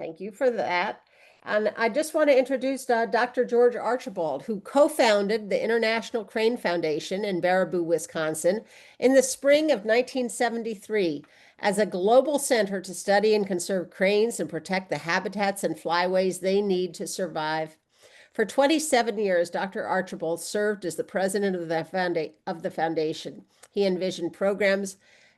Thank you for that. And I just want to introduce Dr. George Archibald, who co-founded the International Crane Foundation in Baraboo, Wisconsin, in the spring of 1973 as a global center to study and conserve cranes and protect the habitats and flyways they need to survive. For 27 years, Dr. Archibald served as the president of the foundation. He envisioned programs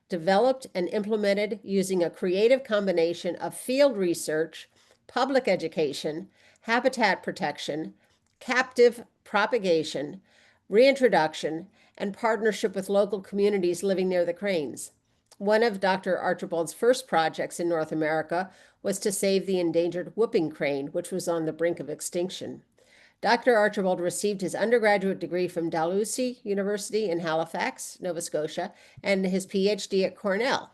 developed and implemented using a creative combination of field research, public education, habitat protection, captive propagation, reintroduction, and partnership with local communities living near the cranes. One of Dr. Archibald's first projects in North America was to save the endangered whooping crane, which was on the brink of extinction. Dr. Archibald received his undergraduate degree from Dalhousie University in Halifax, Nova Scotia, and his PhD at Cornell.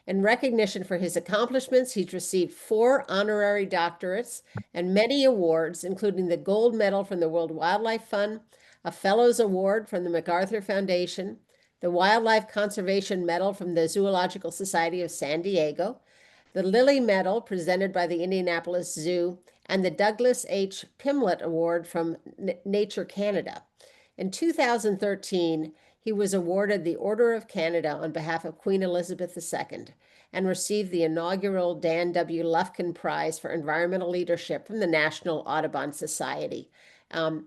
In recognition for his accomplishments, he's received 4 honorary doctorates and many awards, including the Gold Medal from the World Wildlife Fund, a Fellows Award from the MacArthur Foundation, the Wildlife Conservation Medal from the Zoological Society of San Diego, the Lilly Medal presented by the Indianapolis Zoo, and the Douglas H. Pimlett Award from Nature Canada. In 2013, he was awarded the Order of Canada on behalf of Queen Elizabeth II and received the inaugural Dan W. Lufkin Prize for Environmental Leadership from the National Audubon Society. And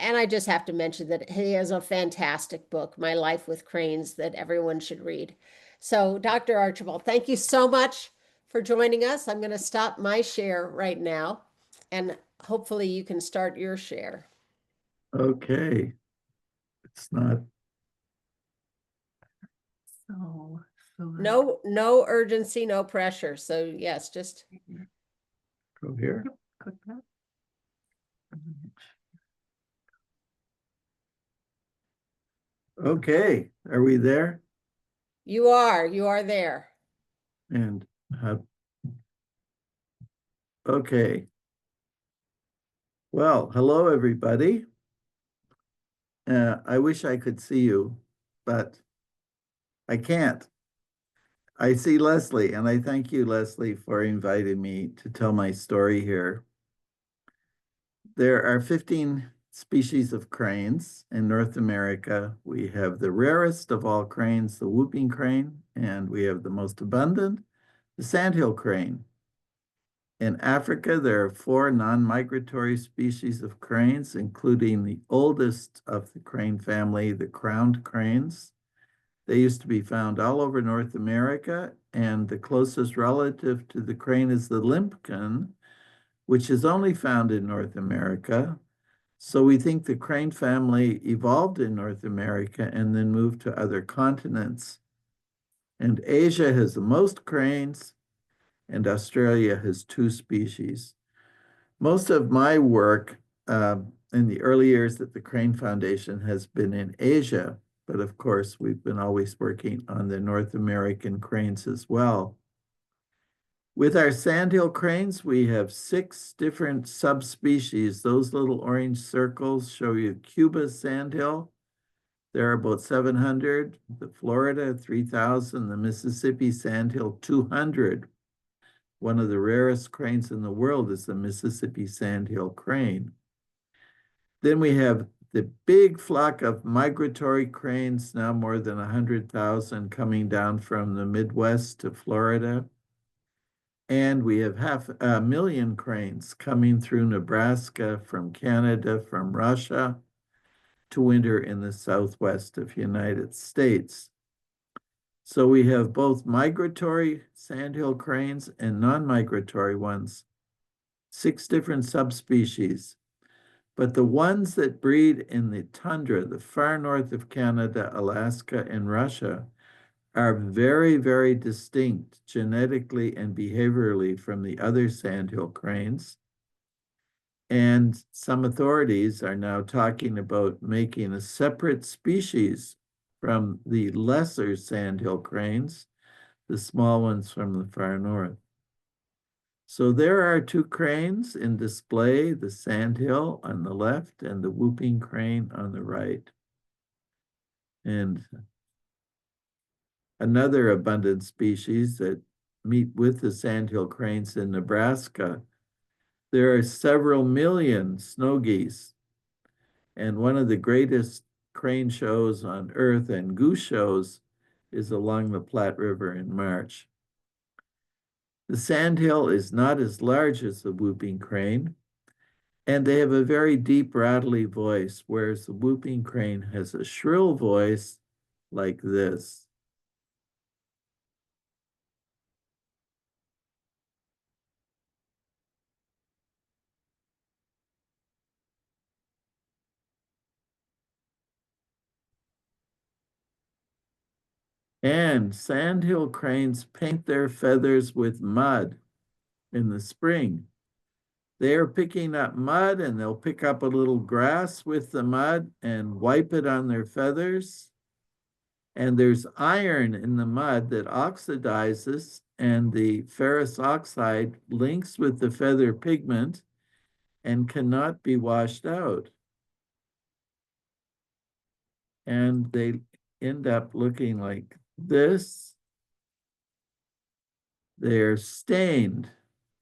I just have to mention that he has a fantastic book, My Life with Cranes, that everyone should read. So, Dr. Archibald, thank you so much for joining us. I'm going to stop my share right now, and hopefully you can start your share. Okay. It's not. No urgency, no pressure. So yes, just Go here. Click that. Okay. Are we there? you are there. And okay. Well, hello, everybody. I wish I could see you, but I can't. I see Leslie, and I thank you, Leslie, for inviting me to tell my story here. There are 15 species of cranes in North America. We have the rarest of all cranes, the whooping crane, and we have the most abundant, the sandhill crane. In Africa, there are 4 non-migratory species of cranes, including the oldest of the crane family, the crowned cranes. They used to be found all over North America, and the closest relative to the crane is the limpkin, which is only found in North America. So we think the crane family evolved in North America and then moved to other continents. And Asia has the most cranes, and Australia has 2 species. Most of my work in the early years at the Crane Foundation has been in Asia, but of course, we've been always working on the North American cranes as well. With our sandhill cranes, we have 6 different subspecies. Those little orange circles show you Cuba sandhill. There are about 700, the Florida 3,000, the Mississippi sandhill 200. One of the rarest cranes in the world is the Mississippi sandhill crane. Then we have the big flock of migratory cranes, now more than 100,000, coming down from the Midwest to Florida. And we have 500,000 cranes coming through Nebraska, from Canada, from Russia, to winter in the Southwest of the United States. So we have both migratory sandhill cranes and non-migratory ones, 6 different subspecies. But the ones that breed in the tundra, the far north of Canada, Alaska, and Russia, are very, very distinct genetically and behaviorally from the other sandhill cranes. And some authorities are now talking about making a separate species from the lesser sandhill cranes, the small ones from the far north. So there are 2 cranes in display, the sandhill on the left and the whooping crane on the right. And another abundant species that meet with the sandhill cranes in Nebraska, there are several million snow geese. And one of the greatest crane shows on earth and goose shows is along the Platte River in March. The sandhill is not as large as the whooping crane, and they have a very deep, rattly voice, whereas the whooping crane has a shrill voice like this. And sandhill cranes paint their feathers with mud in the spring. They are picking up mud, and they'll pick up a little grass with the mud and wipe it on their feathers. And there's iron in the mud that oxidizes, and the ferrous oxide links with the feather pigment and cannot be washed out. And they end up looking like this. They're stained,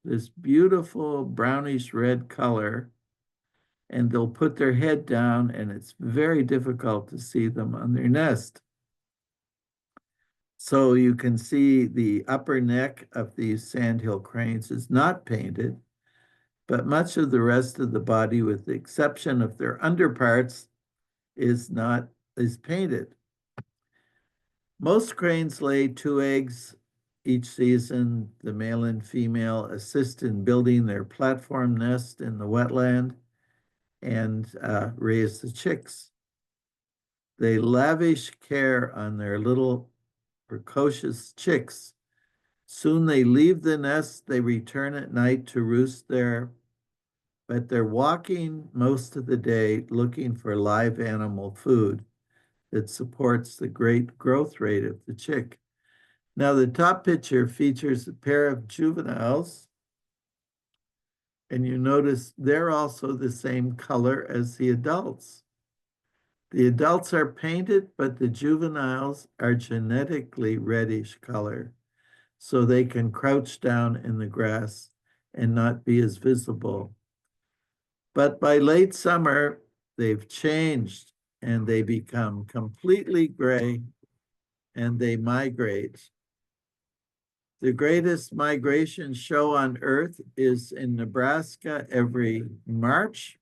this beautiful brownish red color, and they'll put their head down, and it's very difficult to see them on their nest. So you can see the upper neck of these sandhill cranes is not painted, but much of the rest of the body, with the exception of their underparts, is painted. Most cranes lay 2 eggs each season. The male and female assist in building their platform nest in the wetland and raise the chicks. They lavish care on their little precocious chicks. Soon they leave the nest, they return at night to roost there, but they're walking most of the day looking for live animal food that supports the great growth rate of the chick. Now, the top picture features a pair of juveniles, and you notice they're also the same color as the adults. The adults are painted, but the juveniles are genetically reddish color, so they can crouch down in the grass and not be as visible. But by late summer, they've changed and they become completely gray and they migrate. The greatest migration show on earth is in Nebraska every March,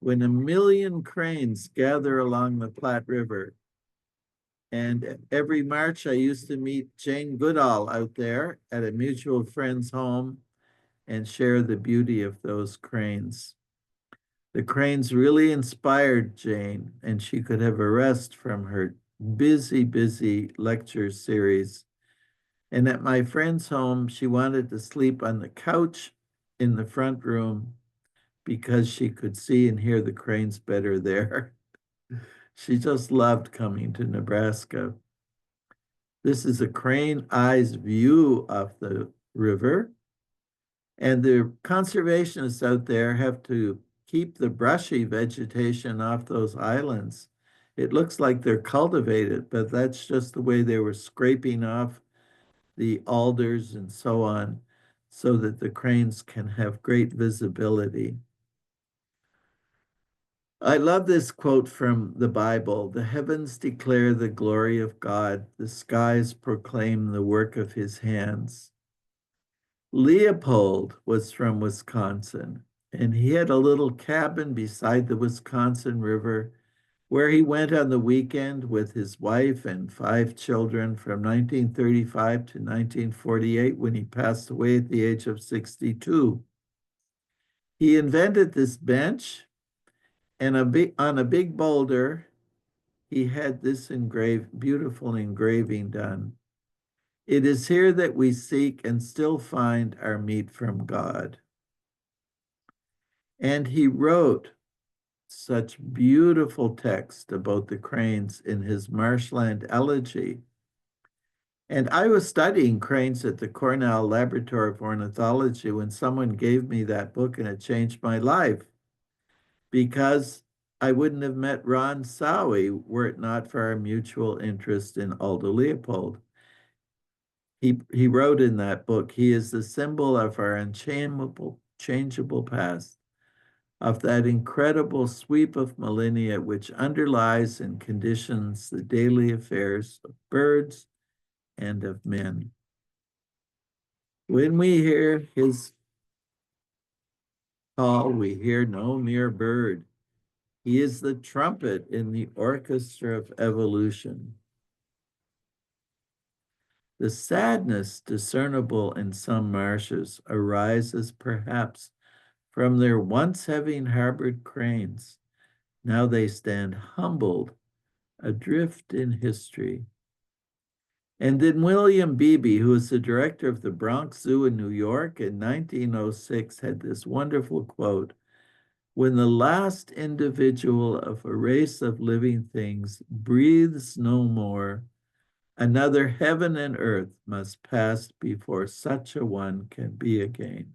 when 1 million cranes gather along the Platte River. And every March, I used to meet Jane Goodall out there at a mutual friend's home and share the beauty of those cranes. The cranes really inspired Jane, and she could have a rest from her busy lecture series. And at my friend's home, she wanted to sleep on the couch in the front room because she could see and hear the cranes better there. She just loved coming to Nebraska. This is a crane eyes view of the river. And the conservationists out there have to keep the brushy vegetation off those islands. It looks like they're cultivated, but that's just the way they were scraping off the alders and so on, so that the cranes can have great visibility. I love this quote from the Bible: "The heavens declare the glory of God, the skies proclaim the work of his hands." Leopold was from Wisconsin, and he had a little cabin beside the Wisconsin River where he went on the weekend with his wife and 5 children from 1935 to 1948, when he passed away at the age of 62. He invented this bench, and on a big boulder, he had this beautiful engraving done. "It is here that we seek and still find our meat from God." And he wrote such beautiful text about the cranes in his Marshland Elegy. And I was studying cranes at the Cornell Laboratory of Ornithology when someone gave me that book, and it changed my life, because I wouldn't have met Ron Sowie were it not for our mutual interest in Aldo Leopold. he wrote in that book, he is the symbol of our unchangeable, changeable past, of that incredible sweep of millennia which underlies and conditions the daily affairs of birds and of men. When we hear his call, we hear no mere bird. He is the trumpet in the orchestra of evolution. The sadness discernible in some marshes arises perhaps from their once having harbored cranes. Now they stand humbled, adrift in history. And then William Beebe, who was the director of the Bronx Zoo in New York in 1906, had this wonderful quote: "When the last individual of a race of living things breathes no more, another heaven and earth must pass before such a one can be again."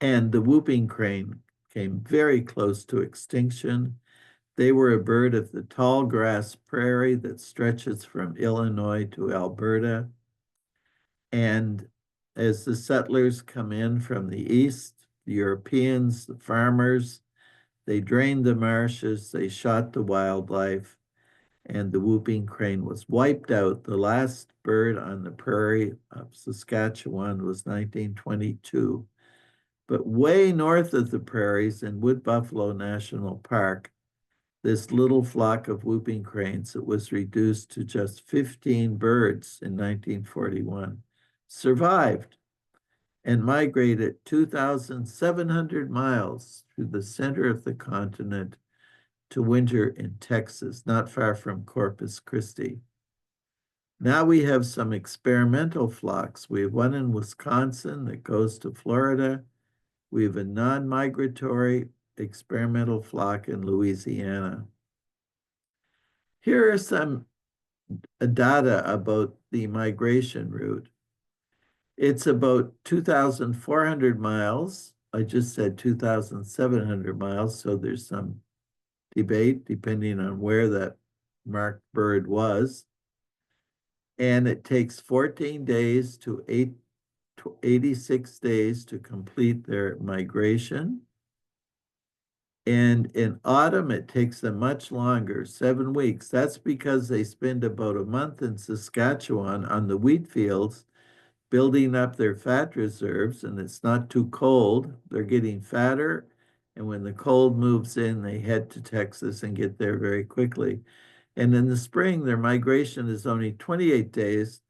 And the whooping crane came very close to extinction. They were a bird of the tall grass prairie that stretches from Illinois to Alberta. And as the settlers come in from the east, the Europeans, the farmers, they drained the marshes, they shot the wildlife, and the whooping crane was wiped out. The last bird on the prairie of Saskatchewan was 1922. But way north of the prairies in Wood Buffalo National Park, this little flock of whooping cranes that was reduced to just 15 birds in 1941 survived and migrated 2,700 miles through the center of the continent to winter in Texas, not far from Corpus Christi. Now we have some experimental flocks. We have one in Wisconsin that goes to Florida. We have a non-migratory experimental flock in Louisiana. Here are some data about the migration route. It's about 2,400 miles. I just said 2,700 miles, so there's some debate depending on where that marked bird was. And it takes 14 days to 86 days to complete their migration. And in autumn, it takes them much longer, 7 weeks. That's because they spend about a month in Saskatchewan on the wheat fields, building up their fat reserves, and it's not too cold. They're getting fatter. And when the cold moves in, they head to Texas and get there very quickly. And in the spring, their migration is only 28 days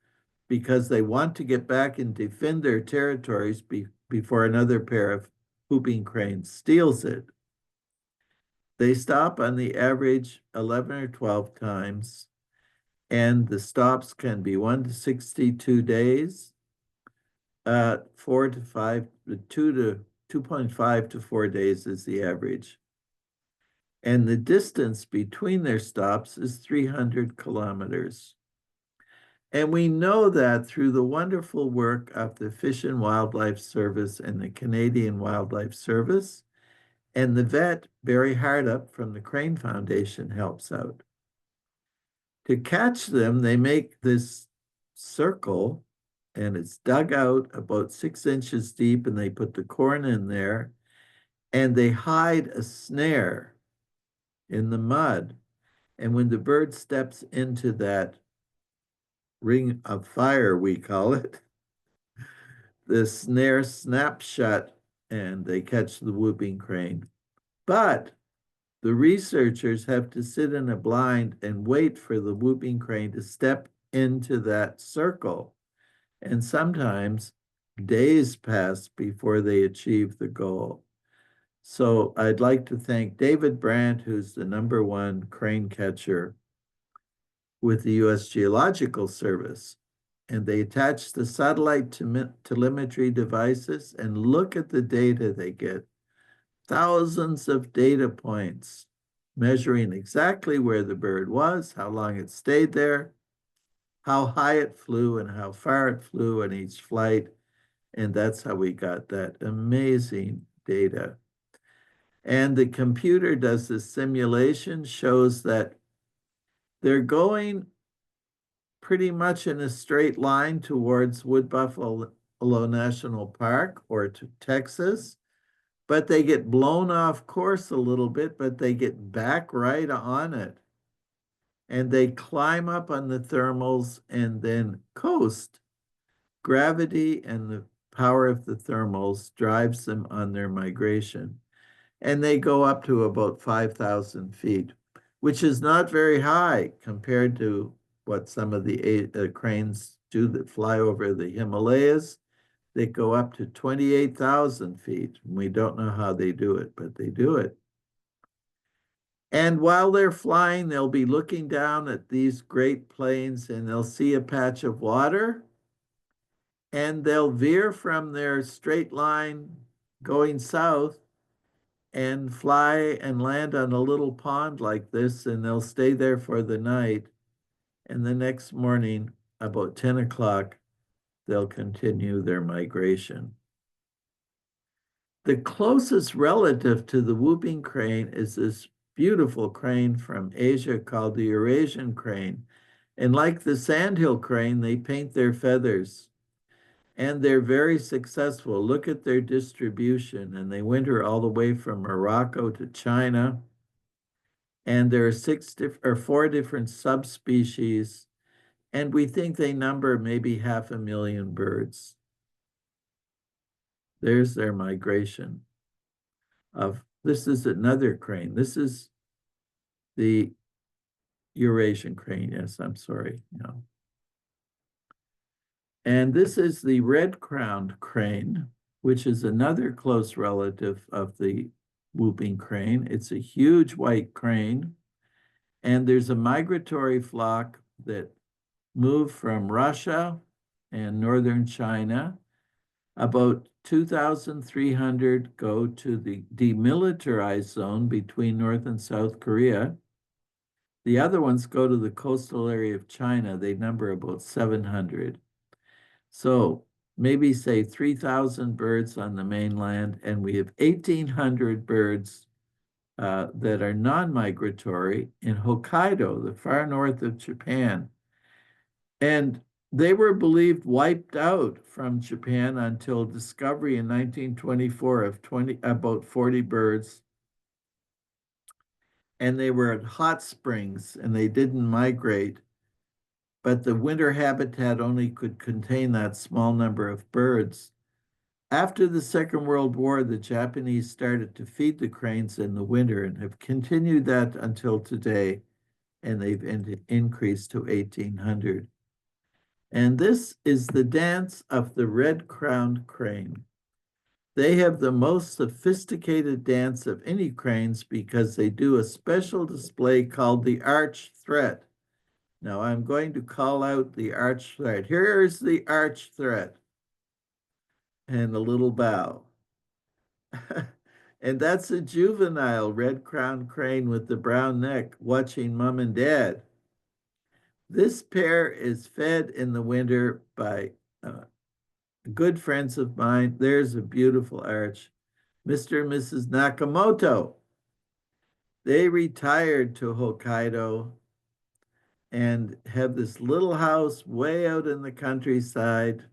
because they want to get back and defend their territories before another pair of whooping cranes steals it. They stop on the average 11 or 12 times, and the stops can be 1 to 62 days, 4 to 5, 2.5 to 4 days is the average. And the distance between their stops is 300 kilometers. And we know that through the wonderful work of the Fish and Wildlife Service and the Canadian Wildlife Service, and the vet, Barry Hardup from the Crane Foundation, helps out. To catch them, they make this circle, and it's dug out about 6 inches deep, and they put the corn in there, and they hide a snare in the mud. And when the bird steps into that ring of fire, we call it, the snare snaps shut, and they catch the whooping crane. But the researchers have to sit in a blind and wait for the whooping crane to step into that circle. And sometimes days pass before they achieve the goal. So I'd like to thank David Brandt, who's the #1 crane catcher with the U.S. Geological Service. And they attach the satellite telemetry devices, and look at the data they get. Thousands of data points measuring exactly where the bird was, how long it stayed there, how high it flew, and how far it flew in each flight. And that's how we got that amazing data. And the computer does this simulation, shows that they're going pretty much in a straight line towards Wood Buffalo National Park or to Texas, but they get blown off course a little bit, but they get back right on it. And they climb up on the thermals and then coast. Gravity and the power of the thermals drives them on their migration. And they go up to about 5,000 feet, which is not very high compared to what some of the cranes do that fly over the Himalayas. They go up to 28,000 feet. We don't know how they do it, but they do it. And while they're flying, they'll be looking down at these great plains and they'll see a patch of water and they'll veer from their straight line going south and fly and land on a little pond like this, and they'll stay there for the night. And the next morning, about 10 o'clock, they'll continue their migration. The closest relative to the whooping crane is this beautiful crane from Asia called the Eurasian crane. And like the sandhill crane, they paint their feathers. And they're very successful. Look at their distribution. And they winter all the way from Morocco to China. And there are 4 different subspecies. And we think they number maybe 500,000 birds. There's their migration. This is another crane. This is the Eurasian crane. Yes, I'm sorry. No. And this is the red-crowned crane, which is another close relative of the whooping crane. It's a huge white crane, and there's a migratory flock that move from Russia and northern China. About 2,300 go to the demilitarized zone between North and South Korea. The other ones go to the coastal area of China. They number about 700. So maybe say 3,000 birds on the mainland, and we have 1,800 birds that are non-migratory in Hokkaido, the far north of Japan. And they were believed wiped out from Japan until discovery in 1924 of about 40 birds. And they were at hot springs and they didn't migrate. But the winter habitat only could contain that small number of birds. After the Second World War, the Japanese started to feed the cranes in the winter and have continued that until today, and they've increased to 1,800. And this is the dance of the red-crowned crane. They have the most sophisticated dance of any cranes because they do a special display called the arch threat. Now I'm going to call out the arch threat. Here's the arch threat. And a little bow. And that's a juvenile red-crowned crane with the brown neck watching mom and dad. This pair is fed in the winter by good friends of mine. There's a beautiful arch. Mr. and Mrs. Nakamoto. They retired to Hokkaido and have this little house way out in the countryside.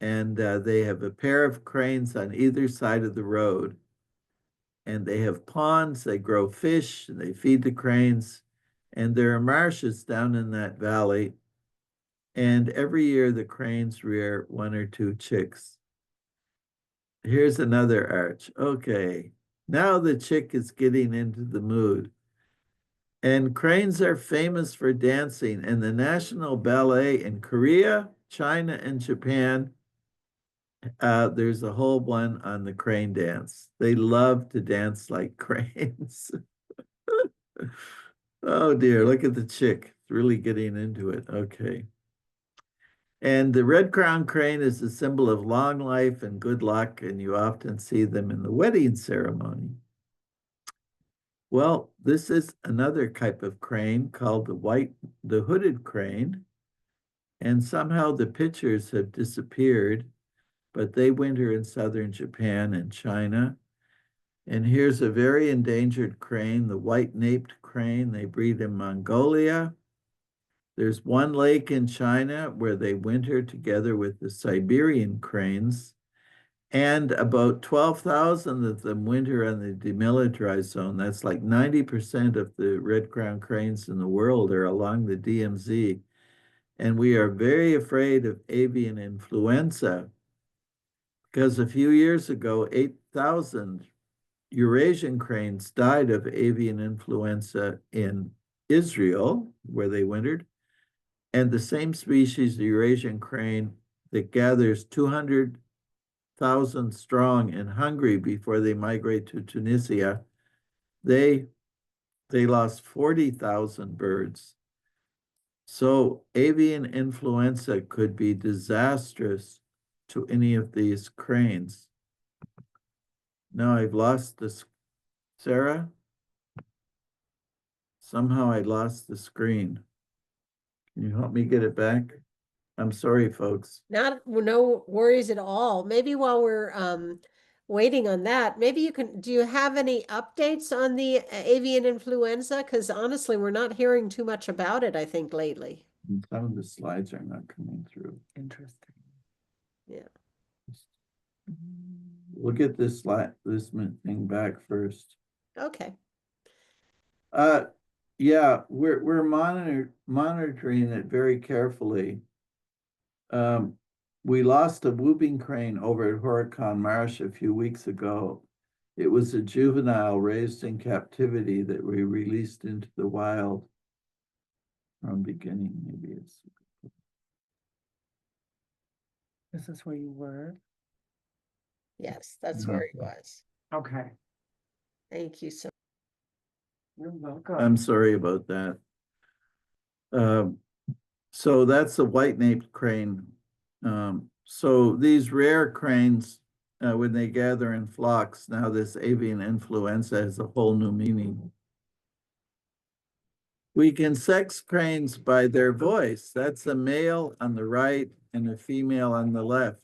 And they have a pair of cranes on either side of the road. And they have ponds, they grow fish, and they feed the cranes. And there are marshes down in that valley. And every year the cranes rear 1 or 2 chicks. Here's another arch. Okay, now the chick is getting into the mood. And cranes are famous for dancing, and the national ballet in Korea, China, and Japan, there's a whole one on the crane dance. They love to dance like cranes. Oh dear, look at the chick. It's really getting into it. Okay. And the red-crowned crane is a symbol of long life and good luck, and you often see them in the wedding ceremony. Well, this is another type of crane called the hooded crane, and somehow the pictures have disappeared, but they winter in southern Japan and China. And here's a very endangered crane, the white-naped crane. They breed in Mongolia. There's one lake in China where they winter together with the Siberian cranes, and about 12,000 of them winter on the demilitarized zone. That's like 90% of the red-crowned cranes in the world are along the DMZ. And we are very afraid of avian influenza because a few years ago, 8,000 Eurasian cranes died of avian influenza in Israel, where they wintered. And the same species, the Eurasian crane, that gathers 200,000 strong in Hungary before they migrate to Tunisia, they lost 40,000 birds. So avian influenza could be disastrous to any of these cranes. Now I've lost this, Sarah. Somehow I lost the screen. Can you help me get it back? I'm sorry, folks. No worries at all. Maybe while we're waiting on that, maybe you can, do you have any updates on the avian influenza? Because honestly, we're not hearing too much about it, I think, lately. Some of the slides are not coming through. Interesting. Yeah. We'll get this thing back first. Okay. Yeah, we're monitoring it very carefully. We lost a whooping crane over at Horicon Marsh a few weeks ago. It was a juvenile raised in captivity that we released into the wild from beginning. Maybe it's. This is where you were? Yes, that's where he was. Okay. Thank you so You're welcome. I'm sorry about that. So that's a white-naped crane. So these rare cranes, when they gather in flocks, now this avian influenza has a whole new meaning. We can sex cranes by their voice. That's a male on the right and a female on the left.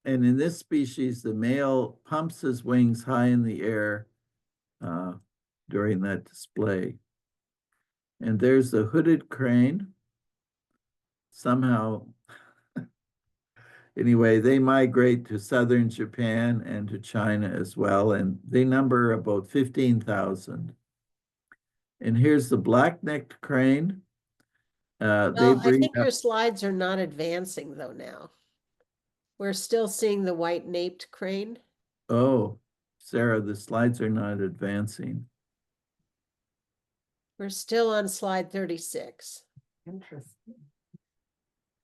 And in this species, the male pumps his wings high in the air during that display. And there's the hooded crane. Somehow, anyway, they migrate to southern Japan and to China as well, and they number about 15,000. And here's the black-necked crane. Well, I think your slides are not advancing though now. We're still seeing the white-naped crane. Oh, Sarah, the slides are not advancing. We're still on slide 36. Interesting.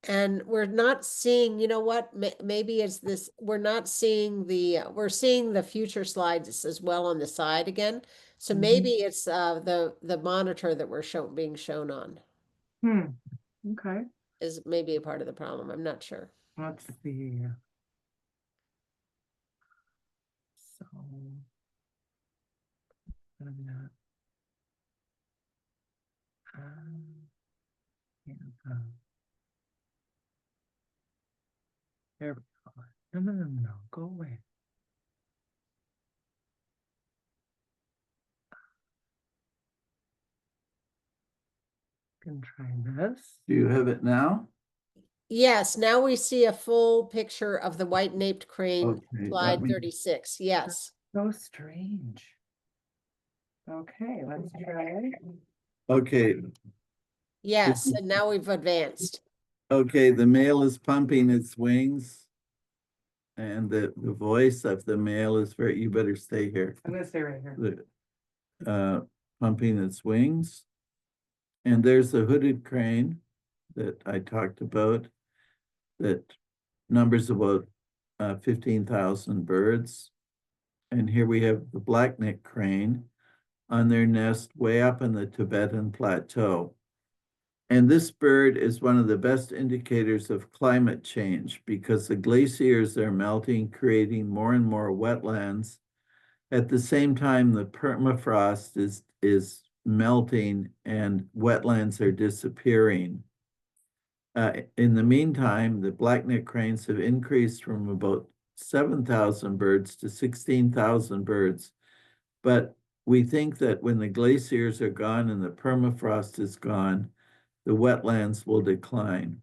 And we're not seeing, you know what, maybe it's this, we're not seeing we're seeing the future slides as well on the side again. So maybe it's the monitor that we're being shown on Okay. is maybe a part of the problem. I'm not sure. Let's see. So I'm not. Yeah. There we go. No, go away. Can try this. Do you have it now? Yes, now we see a full picture of the white-naped crane, Okay, slide 36. Yes. So strange. Okay, let's try. Okay, Yes, and now we've advanced. okay, the male is pumping its wings. And the voice of the male is very, you better stay here. I'm gonna stay right here. Pumping its wings. And there's the hooded crane that I talked about that numbers about 15,000 birds. And here we have the black-necked crane on their nest way up in the Tibetan plateau. And this bird is one of the best indicators of climate change because the glaciers are melting, creating more and more wetlands. At the same time, the permafrost is melting and wetlands are disappearing. In the meantime, the black-necked cranes have increased from about 7,000 birds to 16,000 birds. But we think that when the glaciers are gone and the permafrost is gone, the wetlands will decline.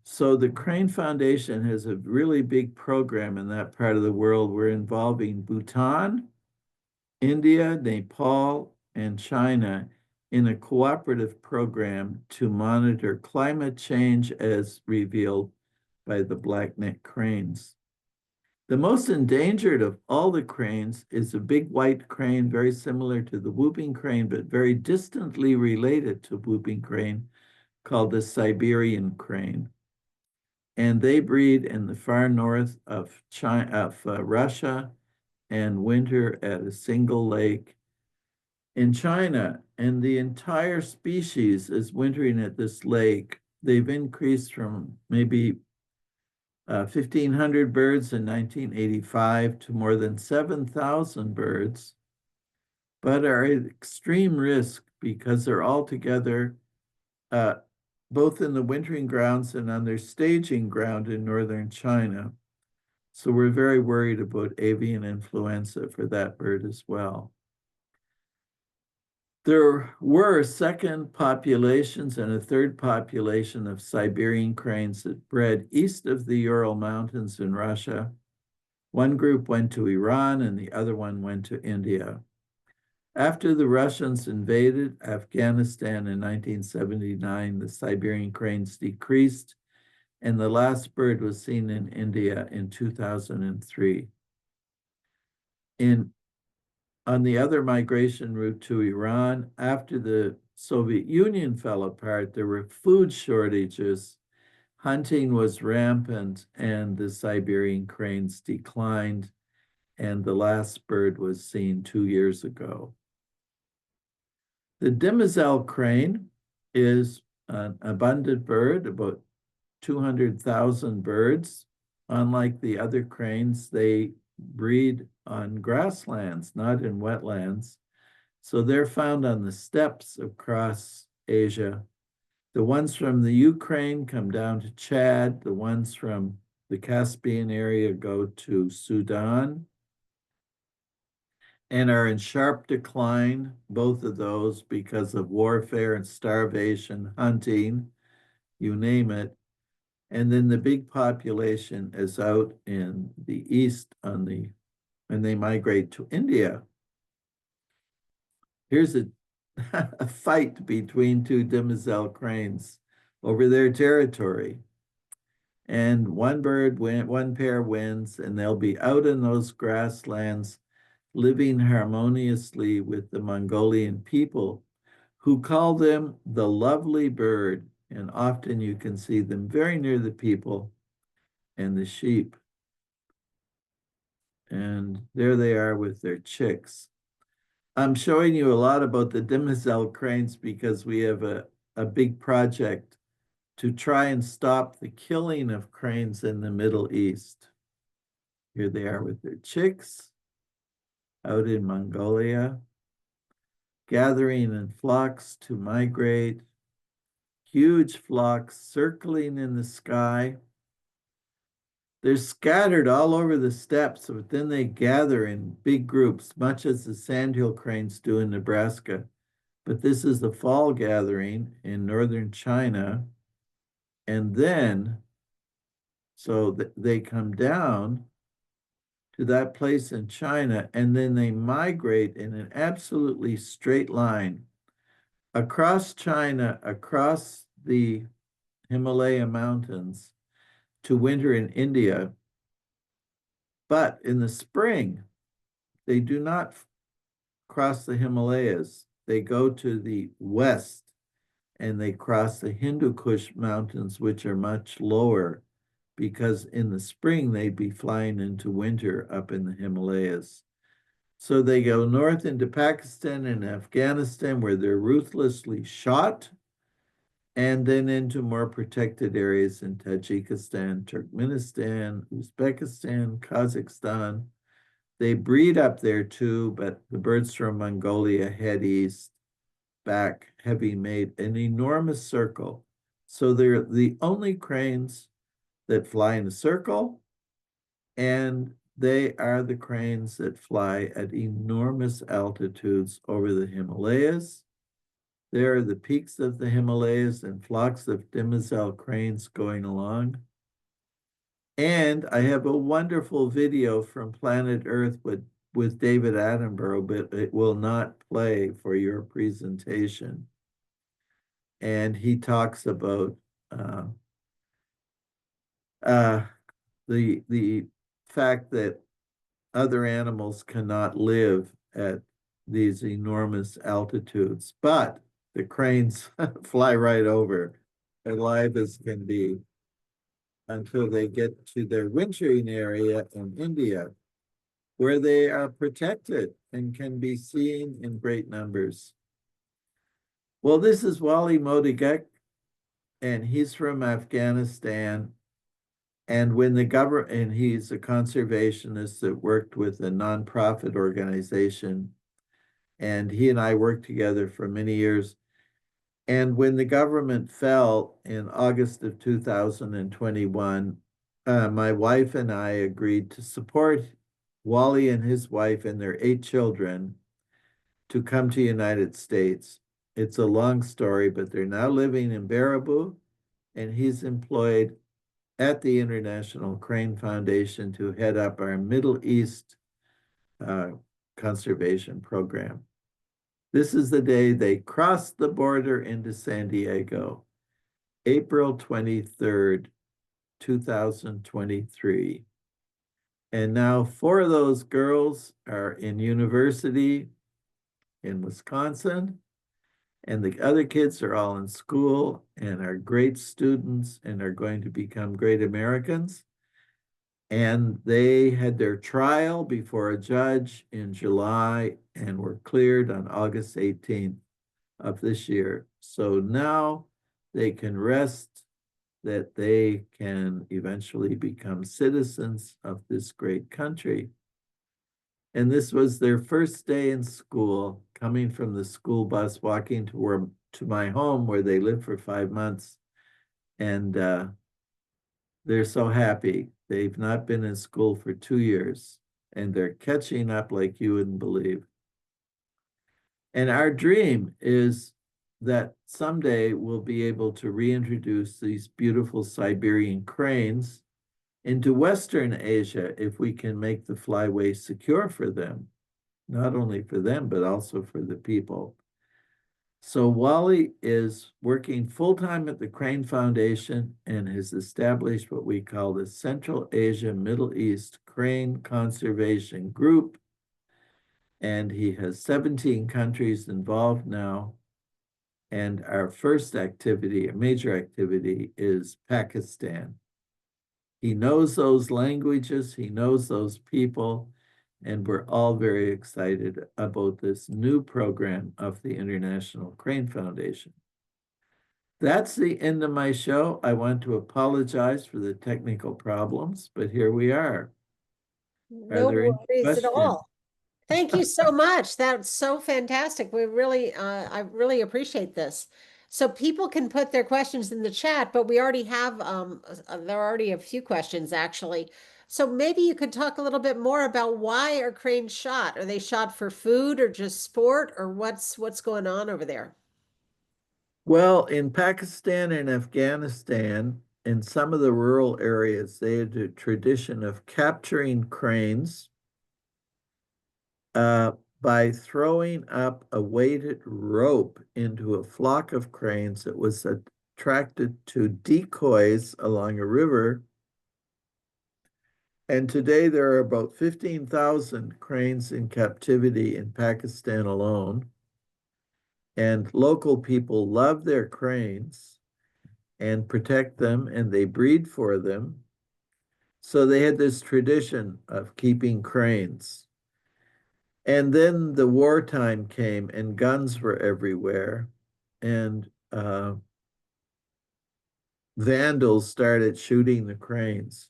So the Crane Foundation has a really big program in that part of the world. We're involving Bhutan, India, Nepal, and China in a cooperative program to monitor climate change as revealed by the black-necked cranes. The most endangered of all the cranes is a big white crane, very similar to the whooping crane, but very distantly related to whooping crane, called the Siberian crane. And they breed in the far north of Russia and winter at a single lake in China. And the entire species is wintering at this lake. They've increased from maybe 1,500 birds in 1985 to more than 7,000 birds, but are at extreme risk because they're all together, both in the wintering grounds and on their staging ground in northern China. So we're very worried about avian influenza for that bird as well. There were second populations and a third population of Siberian cranes that bred east of the Ural Mountains in Russia. One group went to Iran and the other one went to India. After the Russians invaded Afghanistan in 1979, the Siberian cranes decreased, and the last bird was seen in India in 2003. On the other migration route to Iran, after the Soviet Union fell apart, there were food shortages, hunting was rampant, and the Siberian cranes declined, and the last bird was seen 2 years ago. The Dimazelle crane is an abundant bird, about 200,000 birds. Unlike the other cranes, they breed on grasslands, not in wetlands. So they're found on the steppes across Asia. The ones from the Ukraine come down to Chad. The ones from the Caspian area go to Sudan and are in sharp decline, both of those, because of warfare and starvation, hunting, you name it. And then the big population is out in the east and they migrate to India. Here's a fight between two Dimazelle cranes over their territory. And one pair wins, and they'll be out in those grasslands living harmoniously with the Mongolian people, who call them the lovely bird. And often you can see them very near the people and the sheep. And there they are with their chicks. I'm showing you a lot about the Dimazelle cranes because we have a big project to try and stop the killing of cranes in the Middle East. Here they are with their chicks out in Mongolia, gathering in flocks to migrate, huge flocks circling in the sky. They're scattered all over the steppes, but then they gather in big groups, much as the sandhill cranes do in Nebraska. But this is the fall gathering in northern China. And then, so they come down to that place in China, and then they migrate in an absolutely straight line across China, across the Himalaya mountains to winter in India. But in the spring, they do not cross the Himalayas. They go to the west and they cross the Hindu Kush mountains, which are much lower, because in the spring they'd be flying into winter up in the Himalayas. So they go north into Pakistan and Afghanistan, where they're ruthlessly shot, and then into more protected areas in Tajikistan, Turkmenistan, Uzbekistan, Kazakhstan. They breed up there too, but the birds from Mongolia head east, back, having made an enormous circle. So they're the only cranes that fly in a circle, and they are the cranes that fly at enormous altitudes over the Himalayas. there are the peaks of the Himalayas and flocks of demoiselle cranes going along. And I have a wonderful video from Planet Earth with David Attenborough, but it will not play for your presentation. And he talks about the fact that other animals cannot live at these enormous altitudes, but the cranes fly right over, alive as can be, until they get to their wintering area in India, where they are protected and can be seen in great numbers. Well, this is Wally Modigek, and he's from Afghanistan. And when the government, and he's a conservationist that worked with a nonprofit organization, and he and I worked together for many years. And when the government fell in August of 2021, my wife and I agreed to support Wally and his wife and their 8 children to come to United States. It's a long story, but they're now living in Baraboo, and he's employed at the International Crane Foundation to head up our Middle East conservation program. This is the day they crossed the border into San Diego, April 23rd, 2023. And now 4 of those girls are in university in Wisconsin, and the other kids are all in school and are great students and are going to become great Americans. And they had their trial before a judge in July and were cleared on August 18th of this year. So now they can rest that they can eventually become citizens of this great country. And this was their first day in school, coming from the school bus, walking to my home where they lived for 5 months. And they're so happy. They've not been in school for 2 years, and they're catching up like you wouldn't believe. And our dream is that someday we'll be able to reintroduce these beautiful Siberian cranes into Western Asia if we can make the flyway secure for them, not only for them, but also for the people. So Wally is working full-time at the Crane Foundation and has established what we call the Central Asia Middle East Crane Conservation Group. And he has 17 countries involved now. And our first activity, a major activity, is Pakistan. He knows those languages, he knows those people, and we're all very excited about this new program of the International Crane Foundation. That's the end of my show. I want to apologize for the technical problems, but here we are. No worries at all. Thank you so much. That's so fantastic. We really, I really appreciate this. So people can put their questions in the chat, but we already have, there are already a few questions actually. So maybe you could talk a little bit more about why are cranes shot? Are they shot for food or just sport, or what's going on over there? Well, in Pakistan and Afghanistan, in some of the rural areas, they had a tradition of capturing cranes by throwing up a weighted rope into a flock of cranes that was attracted to decoys along a river. And today there are about 15,000 cranes in captivity in Pakistan alone. And local people love their cranes and protect them, and they breed for them. So they had this tradition of keeping cranes. And then the wartime came and guns were everywhere. And vandals started shooting the cranes.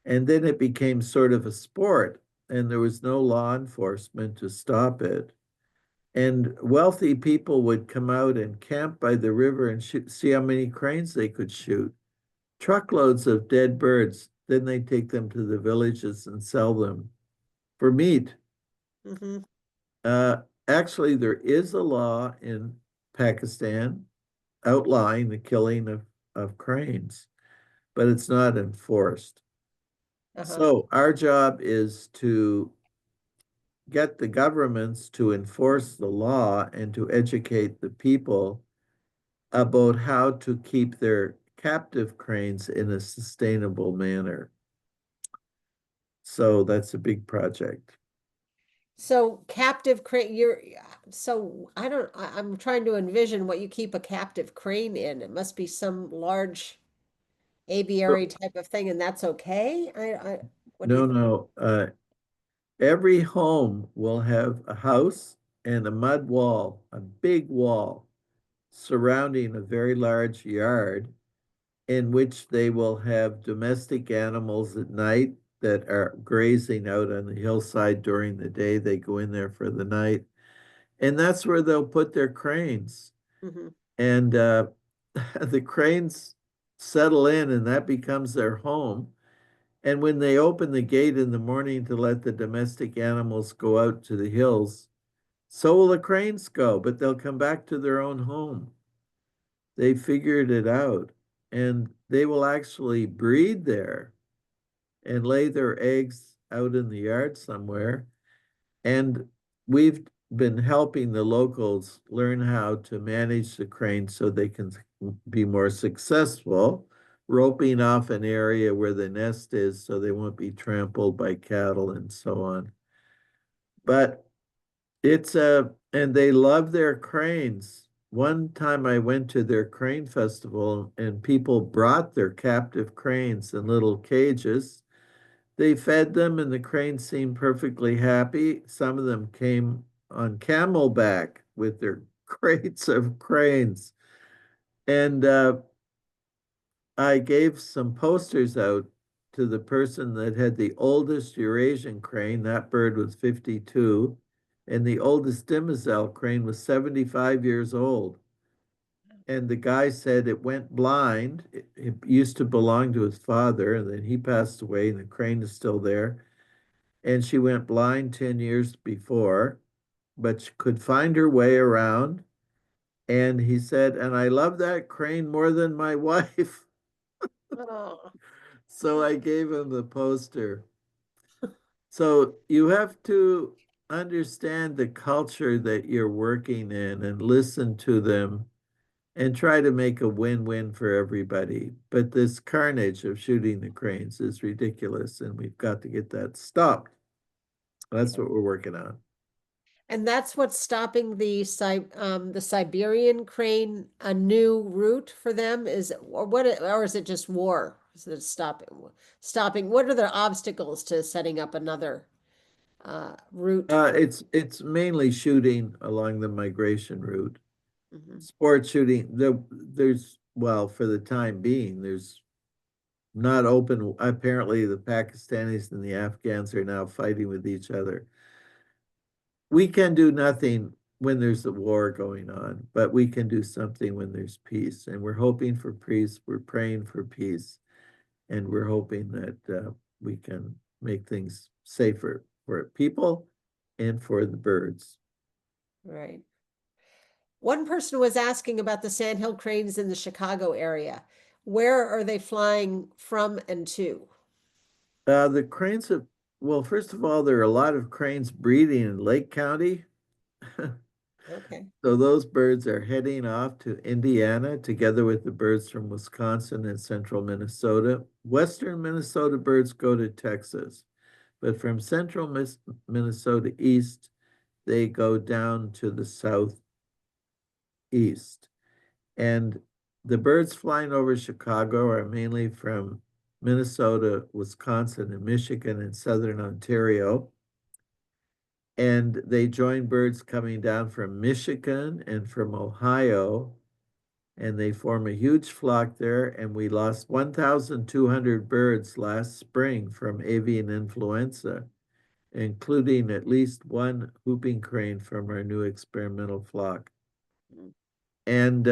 And then it became sort of a sport, and there was no law enforcement to stop it. And wealthy people would come out and camp by the river and see how many cranes they could shoot. Truckloads of dead birds. Then they take them to the villages and sell them for meat. Mm-hmm. Actually, there is a law in Pakistan, outlawing the killing of cranes, but it's not enforced. Uh-huh. So our job is to get the governments to enforce the law and to educate the people about how to keep their captive cranes in a sustainable manner. So that's a big project. So captive crane, so I don't, I'm trying to envision what you keep a captive crane in. It must be some large aviary type of thing, and that's okay? What do you No, think? no. Every home will have a house and a mud wall, a big wall surrounding a very large yard in which they will have domestic animals at night that are grazing out on the hillside during the day. They go in there for the night. And that's where they'll put their cranes. Mhm. And the cranes settle in, and that becomes their home. And when they open the gate in the morning to let the domestic animals go out to the hills, so will the cranes go, but they'll come back to their own home. They figured it out, and they will actually breed there and lay their eggs out in the yard somewhere. And we've been helping the locals learn how to manage the cranes so they can be more successful, roping off an area where the nest is so they won't be trampled by cattle and so on. But and they love their cranes. One time I went to their crane festival and people brought their captive cranes in little cages. They fed them and the cranes seemed perfectly happy. Some of them came on camelback with their crates of cranes. And I gave some posters out to the person that had the oldest Eurasian crane. That bird was 52. And the oldest Dimazelle crane was 75 years old. And the guy said it went blind. It used to belong to his father, and then he passed away, and the crane is still there. And she went blind 10 years before, but she could find her way around. And he said, and I love that crane more than my wife. Oh, So I gave him the poster. So you have to understand the culture that you're working in and listen to them and try to make a win-win for everybody. But this carnage of shooting the cranes is ridiculous, and we've got to get that stopped. That's what we're working on. and that's what's stopping the Siberian crane, a new route for them is, or what, or is it just war? Is it stopping? What are the obstacles to setting up another route for? It's mainly shooting along the migration route. Mhm. Sport shooting, there's well, for the time being, there's not open. Apparently, the Pakistanis and the Afghans are now fighting with each other. We can do nothing when there's a war going on, but we can do something when there's peace. And we're hoping for peace. We're praying for peace. And we're hoping that we can make things safer for people and for the birds. Right. One person was asking about the sandhill cranes in the Chicago area. Where are they flying from and to? The cranes have, well, first of all, there are a lot of cranes breeding in Lake County. Okay. So those birds are heading off to Indiana together with the birds from Wisconsin and central Minnesota. Western Minnesota birds go to Texas, but from central Minnesota east, they go down to the southeast. And the birds flying over Chicago are mainly from Minnesota, Wisconsin, and Michigan and southern Ontario. And they join birds coming down from Michigan and from Ohio, and they form a huge flock there. And we lost 1,200 birds last spring from avian influenza, including at least one whooping crane from our new experimental flock. And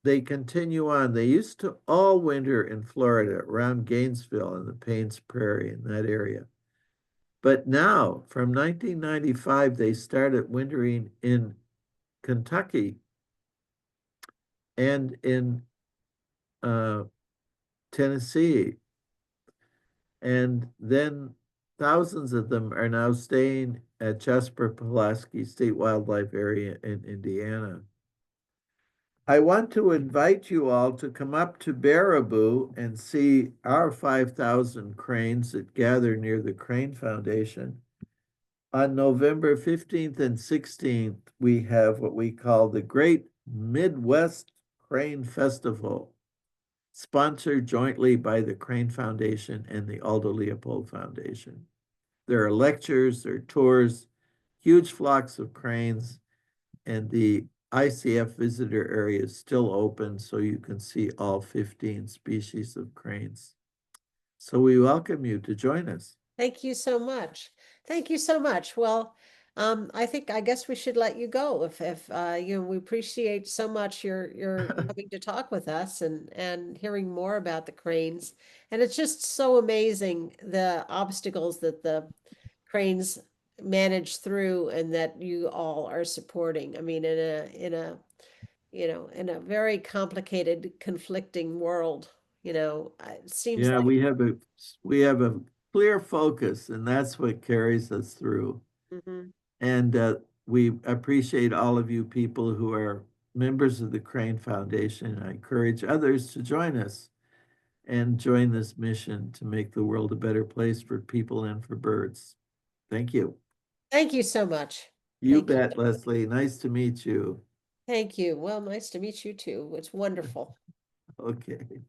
they continue on. They used to all winter in Florida, around Gainesville and the Paynes Prairie in that area. But now, from 1995, they started wintering in Kentucky. and in Tennessee. And then thousands of them are now staying at Jasper-Pulaski State Wildlife Area in Indiana. I want to invite you all to come up to Baraboo and see our 5,000 cranes that gather near the Crane Foundation. On November 15th and 16th, we have what we call the Great Midwest Crane Festival, sponsored jointly by the Crane Foundation and the Aldo Leopold Foundation. There are lectures, there are tours, huge flocks of cranes, and the ICF visitor area is still open, so you can see all 15 species of cranes. So we welcome you to join us. Thank you so much. Thank you so much. Well, I guess we should let you go if we appreciate so much your coming to talk with us and hearing more about the cranes. And it's just so amazing the obstacles that the cranes manage through and that you all are supporting. I mean, in a very complicated, conflicting world, it seems Yeah, like. we have a clear focus, and that's what carries us through. Mhm. And we appreciate all of you people who are members of the Crane Foundation. I encourage others to join us and join this mission to make the world a better place for people and for birds. Thank you. Thank you so much. You Thank you. bet, Leslie. Nice to meet you. Thank you. Well, nice to meet you too. It's wonderful. Okay.